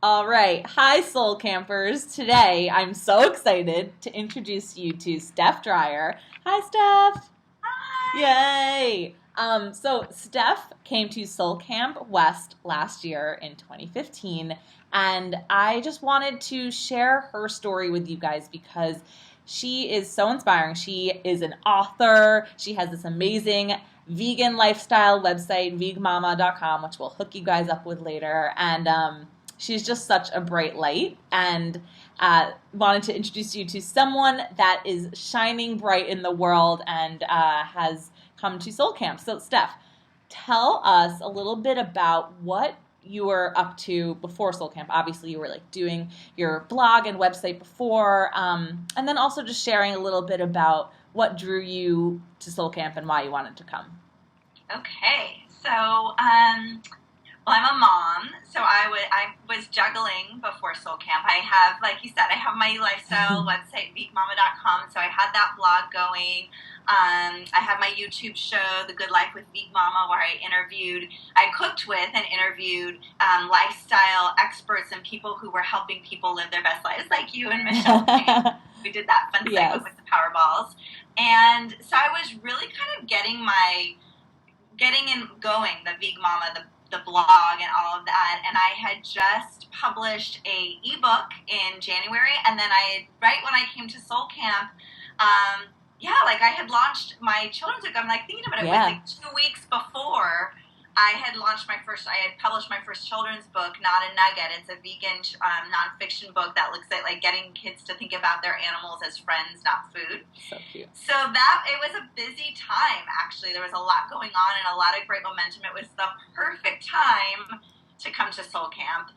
All right. Hi, Soul Campers. Today, I'm so excited to introduce you to Steph Dreyer. Hi, Steph. Yay. So Steph came to Soul Camp West last year in 2015, and I just wanted to share her story with you guys because she is so inspiring. She is an author. She has this amazing vegan lifestyle website, vegmama.com, which we'll hook you guys up with later. And she's just such a bright light, and wanted to introduce you to someone that is shining bright in the world and has come to Soul Camp. So, Steph, tell us a little bit about what you were up to before Soul Camp. Obviously, you were like doing your blog and website before, and then also just sharing a little bit about what drew you to Soul Camp and why you wanted to come. Okay, well, I'm a mom, so I was juggling before Soul Camp. I have, like you said, I have my lifestyle website, vegmama.com, so I had that blog going. I had my YouTube show, The Good Life with Vegan Mama, where I cooked with and interviewed lifestyle experts and people who were helping people live their best lives, like you and Michelle Payne. We did that fun segment with the Powerballs. And so I was really kind of getting and going, the Vegan Mama, the blog and all of that, and I had just published a ebook in January, and then right when I came to Soul Camp, I had launched my children's book. I'm like thinking about it. It was like 2 weeks before I had published my first children's book, Not a Nugget. It's a vegan nonfiction book that looks at like getting kids to think about their animals as friends, not food. So cute. So it was a busy time, actually. There was a lot going on and a lot of great momentum. It was the perfect time to come to Soul Camp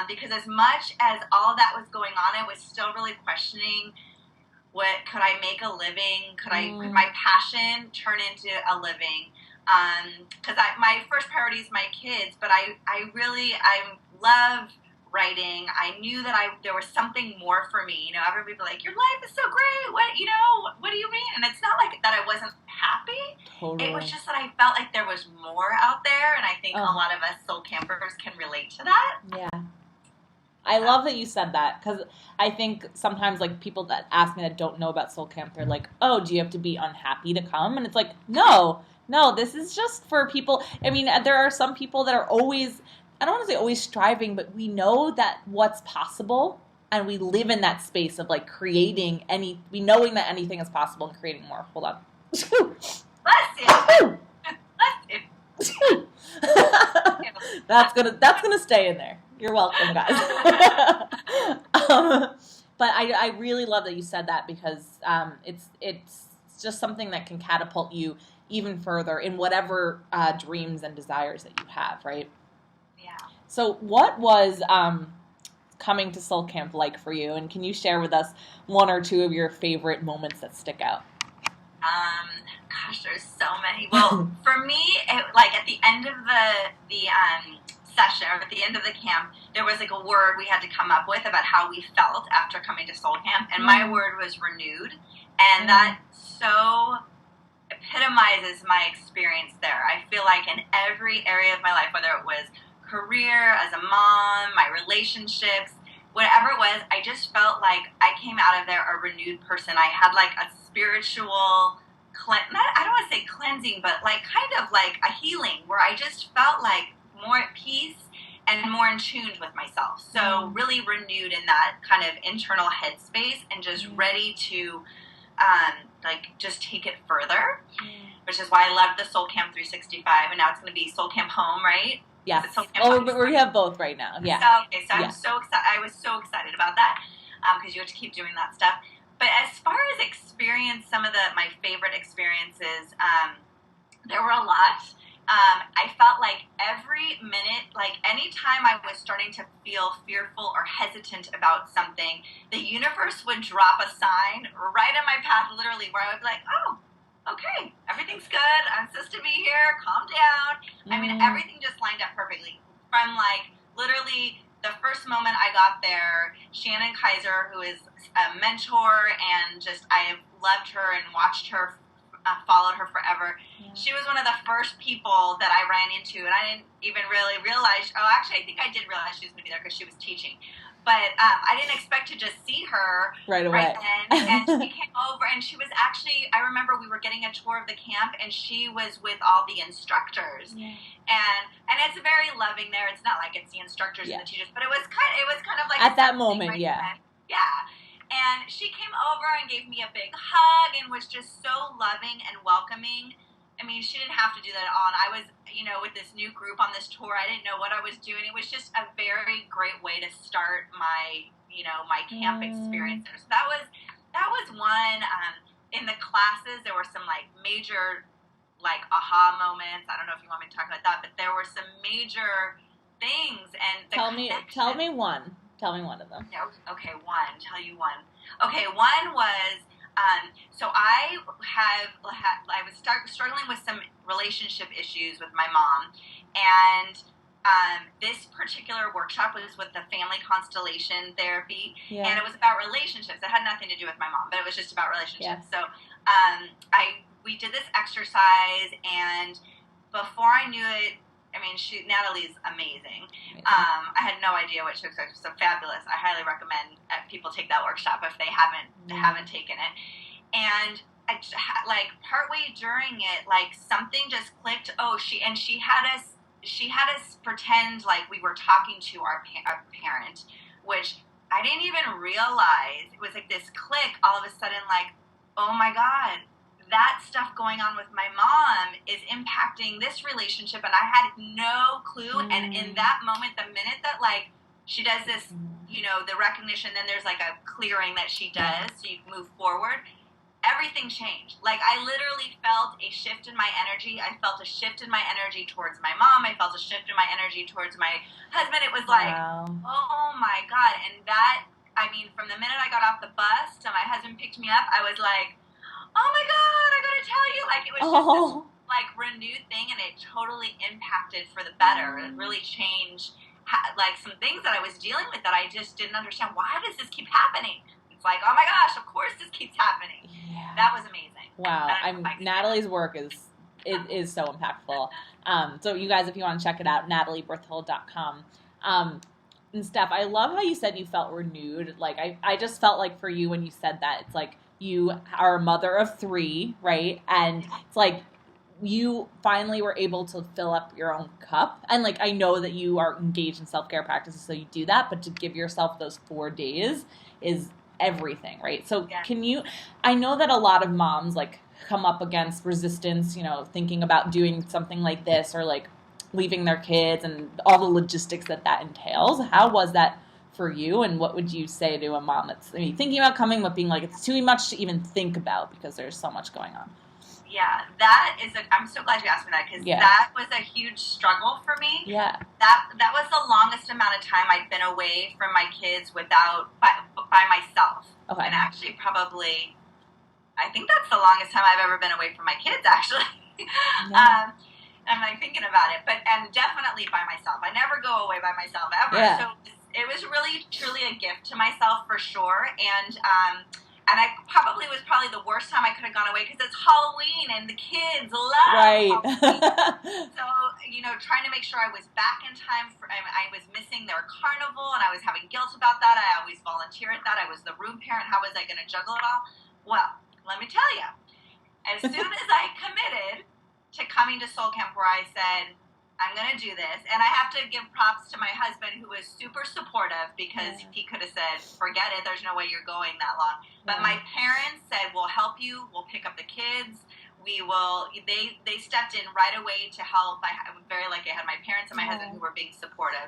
because as much as all that was going on, I was still really questioning could I make a living? Could my passion turn into a living? Because my first priority is my kids, but I love writing. I knew that there was something more for me. You know, everybody would be like, your life is so great. What do you mean? And it's not like that I wasn't happy. Totally. It was just that I felt like there was more out there, and I think a lot of us soul campers can relate to that. Yeah. I love that you said that because I think sometimes like people that ask me that don't know about Soul Camp, they're like, oh, do you have to be unhappy to come? And it's like, no, this is just for people. I mean, there are some people that are always, I don't want to say always striving, but we know that what's possible and we live in that space of like knowing that anything is possible and creating more. Hold on. Bless you. Bless you. That's gonna stay in there. You're welcome, guys. But I really love that you said that because it's just something that can catapult you even further in whatever dreams and desires that you have, right? Yeah. So what was coming to Soul Camp like for you? And can you share with us one or two of your favorite moments that stick out? Gosh, there's so many. Well, for me, at the end of the session, or at the end of the camp, there was like a word we had to come up with about how we felt after coming to Soul Camp, and my word was renewed, and that so epitomizes my experience there. I feel like in every area of my life, whether it was career, as a mom, my relationships, whatever it was, I just felt like I came out of there a renewed person. I had like a spiritual I don't want to say cleansing, but like kind of like a healing where I just felt like more at peace and more in tune with myself. So really renewed in that kind of internal headspace and just ready to just take it further, which is why I love the Soul Camp 365, and now it's going to be Soul Camp Home, right? Yes. We have both right now. Yeah. So I'm so excited. I was so excited about that because you have to keep doing that stuff. But as far as some of my favorite experiences, there were a lot. I felt like every minute, like anytime I was starting to feel fearful or hesitant about something, the universe would drop a sign right in my path, literally, where I would be like, oh, okay, everything's good. I'm supposed to be here. Calm down. I mean, everything just lined up perfectly. From like literally the first moment I got there, Shannon Kaiser, who is a mentor, and just I have loved her and watched her followed her forever. Yeah. She was one of the first people that I ran into, and I didn't even really realize. Oh, actually, I think I did realize she was going to be there because she was teaching. But I didn't expect to just see her right away. Then. And she came over, and she was actually, I remember we were getting a tour of the camp, and she was with all the instructors. Yeah. And it's very loving there. It's not like it's the instructors and the teachers, but it was kind of like at that moment, yeah. And she came over and gave me a big hug and was just so loving and welcoming. I mean, she didn't have to do that at all. And I was, with this new group on this tour, I didn't know what I was doing. It was just a very great way to start my, my camp experience. So that was one. In the classes, there were some like major, like aha moments. I don't know if you want me to talk about that, but there were some major things. And tell me one. Tell me one of them. Okay, one. Tell you one. Okay, one was. So I was struggling with some relationship issues with my mom, and this particular workshop was with the family constellation therapy, and it was about relationships. It had nothing to do with my mom, but it was just about relationships. So we did this exercise, and before I knew it, I mean, Natalie's amazing. I had no idea what she was so fabulous. I highly recommend people take that workshop if they haven't taken it. And I just, like partway during it, like something just clicked. Oh, she had us pretend like we were talking to our parent, which I didn't even realize. It was like this click all of a sudden, like, oh my God, that stuff going on with my mom is impacting this relationship, and I had no clue. And in that moment, the minute that like she does this, the recognition, then there's like a clearing that she does, so you move forward. Everything changed. Like I literally felt a shift in my energy. I felt a shift in my energy towards my mom. I felt a shift in my energy towards my husband. It was like, oh my God. And that, I mean, from the minute I got off the bus till my husband picked me up, I was like, oh my God, I gotta tell you, like it was just this like renewed thing, and it totally impacted for the better. It really changed like some things that I was dealing with that I just didn't understand. Why does this keep happening? It's like, oh my gosh, of course this keeps happening. Yeah. That was amazing. Wow, Natalie's work is so impactful. So you guys, if you want to check it out, natalieberthold.com. And Steph, I love how you said you felt renewed. Like I just felt like for you when you said that, it's like you are a mother of 3, right? And it's like you finally were able to fill up your own cup. And like I know that you are engaged in self-care practices, so you do that, but to give yourself those 4 days is everything, right? So I know that a lot of moms like come up against resistance, thinking about doing something like this or like leaving their kids and all the logistics that entails. How was that for you, and what would you say to a mom that's thinking about coming but being like, it's too much to even think about because there's so much going on? Yeah, I'm so glad you asked me that, because that was a huge struggle for me. Yeah. That was the longest amount of time I'd been away from my kids by myself. Okay. And actually probably, I think that's the longest time I've ever been away from my kids, actually. Yeah. I'm like thinking about it, and definitely by myself. I never go away by myself ever. Yeah. So it was really, truly a gift to myself for sure. And I probably was the worst time I could have gone away because it's Halloween and the kids love Halloween. So, trying to make sure I was back in time I was missing their carnival, and I was having guilt about that. I always volunteer at that. I was the room parent. How was I going to juggle it all? Well, let me tell you, as soon as I committed to coming to Soul Camp, where I said, I'm going to do this. And I have to give props to my husband, who was super supportive, because he could have said, forget it, there's no way you're going that long. But my parents said, we'll help you, we'll pick up the kids, they stepped in right away to help. I'm very lucky. I had my parents and my husband who were being supportive.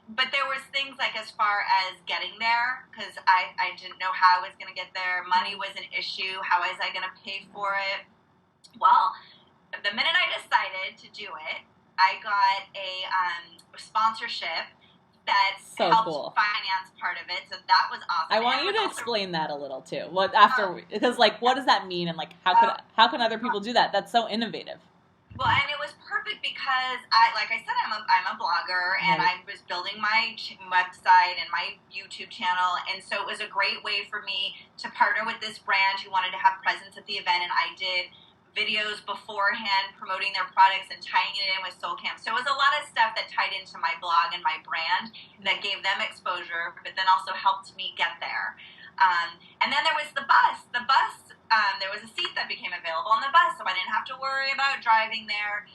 But there was things like as far as getting there, because I didn't know how I was going to get there. Money was an issue. How was I going to pay for it? Well, the minute I decided to do it, I got a sponsorship that helped finance part of it. So that was awesome. I want you to explain that a little too. Because what does that mean, and like how can other people do that? That's so innovative. Well, and it was perfect because like I said, I'm a blogger, and Right. I was building my website and my YouTube channel, and so it was a great way for me to partner with this brand who wanted to have presence at the event, and I did videos beforehand promoting their products and tying it in with Soul Camp. So it was a lot of stuff that tied into my blog and my brand that gave them exposure, but then also helped me get there. And then there was the bus. There was a seat that became available on the bus, so I didn't have to worry about driving there.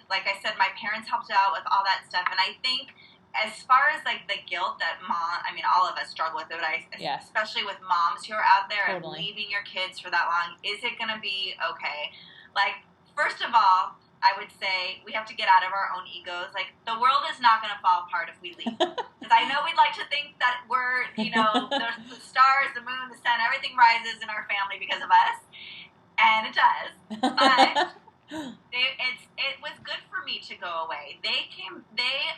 Like I said, my parents helped out with all that stuff, and I think as far as like the guilt that all of us struggle with it, but especially with moms who are out there and leaving your kids for that long, is it going to be okay? Like, first of all, I would say we have to get out of our own egos. Like, the world is not going to fall apart if we leave. Because I know we'd like to think that we're, the stars, the moon, the sun, everything rises in our family because of us. And it does. But it was good for me to go away. They,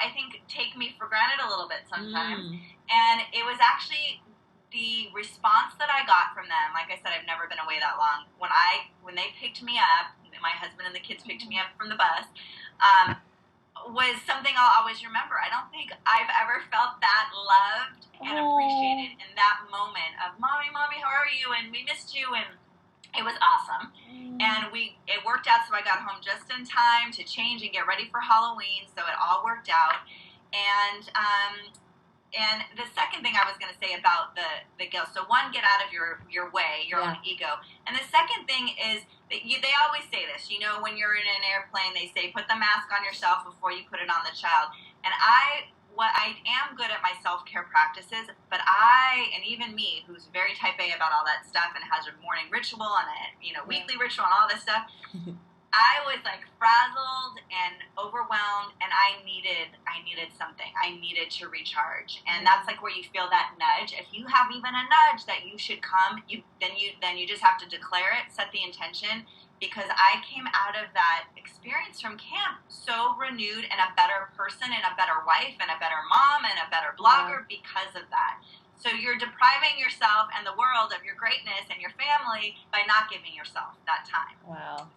I think, take me for granted a little bit sometimes. And it was actually the response that I got from them. Like I said, I've never been away that long. When they picked me up, my husband and the kids picked me up from the bus, was something I'll always remember. I don't think I've ever felt that loved and appreciated in that moment of, Mommy, how are you? And we missed you. And it was awesome. And it worked out, so I got home just in time to change and get ready for Halloween, so it all worked out. And the second thing I was going to say about the guilt, so one, get out of your way, your own ego. And the second thing is, that they always say this, when you're in an airplane, they say, put the mask on yourself before you put it on the child. And I am good at my self-care practices, but and even me, who's very type A about all that stuff and has a morning ritual and a weekly ritual and all this stuff, I was like frazzled and overwhelmed, and I needed something. I needed to recharge, and that's like where you feel that nudge. If you have even a nudge that you should come, then you just have to declare it, set the intention. Because I came out of that experience from camp so renewed and a better person and a better wife and a better mom and a better blogger because of that. So you're depriving yourself and the world of your greatness and your family by not giving yourself that time. Wow.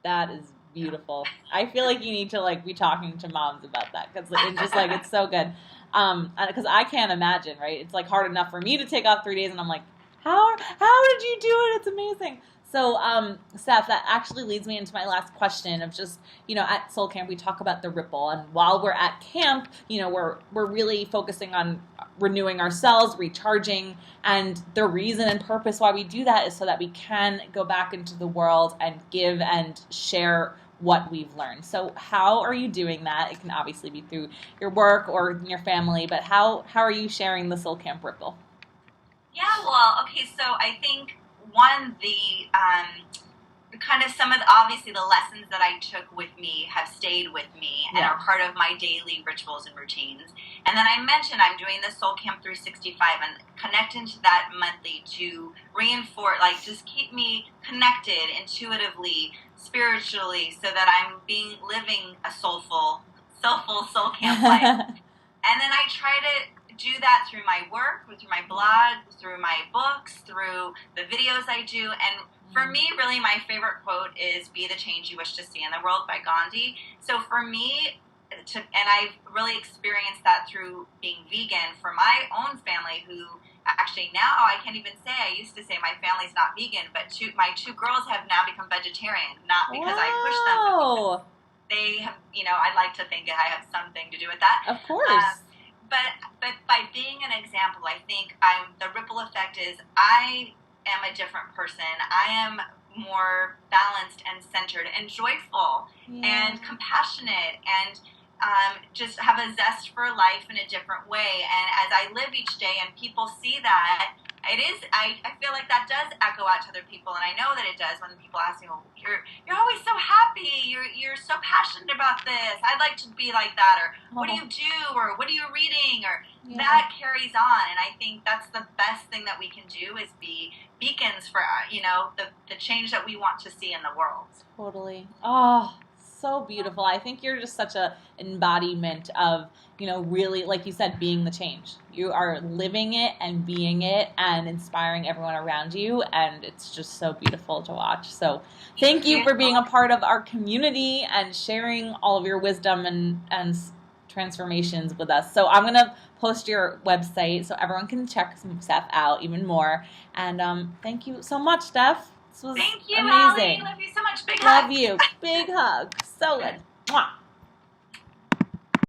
That is beautiful. I feel like you need to be talking to moms about that, because it's just it's so good. Because I can't imagine, right? It's hard enough for me to take off 3 days, and I'm like, how did you do it? It's amazing. So, Steph, that actually leads me into my last question of just, at Soul Camp, we talk about the ripple. And while we're at camp, we're really focusing on renewing ourselves, recharging. And the reason and purpose why we do that is so that we can go back into the world and give and share what we've learned. So how are you doing that? It can obviously be through your work or your family, but how are you sharing the Soul Camp ripple? Yeah, well, okay, so I think one, the kind of some of obviously the lessons that I took with me have stayed with me and are part of my daily rituals and routines. And then I mentioned I'm doing the Soul Camp 365 and connecting to that monthly to reinforce, just keep me connected intuitively, spiritually, so that I'm living a soulful Soul Camp life. And then I try to do that through my work, through my blog, through my books, through the videos I do. And for me, really, my favorite quote is "Be the change you wish to see in the world" by Gandhi. So for me, and I've really experienced that through being vegan for my own family, who actually now I can't even say, I used to say my family's not vegan, but my two girls have now become vegetarian, not because I pushed them, but because they have, I'd like to think I have something to do with that. Of course. But by being an example, I think the ripple effect is I am a different person. I am more balanced and centered and joyful and compassionate and just have a zest for life in a different way. And as I live each day and people see that, I feel like that does echo out to other people, and I know that it does when people ask me, well, you're always so happy, you're so passionate about this, I'd like to be like that, or what do you do, or what are you reading, or that carries on. And I think that's the best thing that we can do is be beacons for the change that we want to see in the world. Totally. Oh, so beautiful. I think you're just such a embodiment of, really, like you said, being the change. You are living it and being it and inspiring everyone around you, and it's just so beautiful to watch. So thank you for being a part of our community and sharing all of your wisdom and transformations with us. So I'm going to post your website so everyone can check some stuff out even more. And thank you so much, Steph. This was Thank you, amazing. Allie. Love you so much. Big hug. Love you. Big hug. So good. Mwah.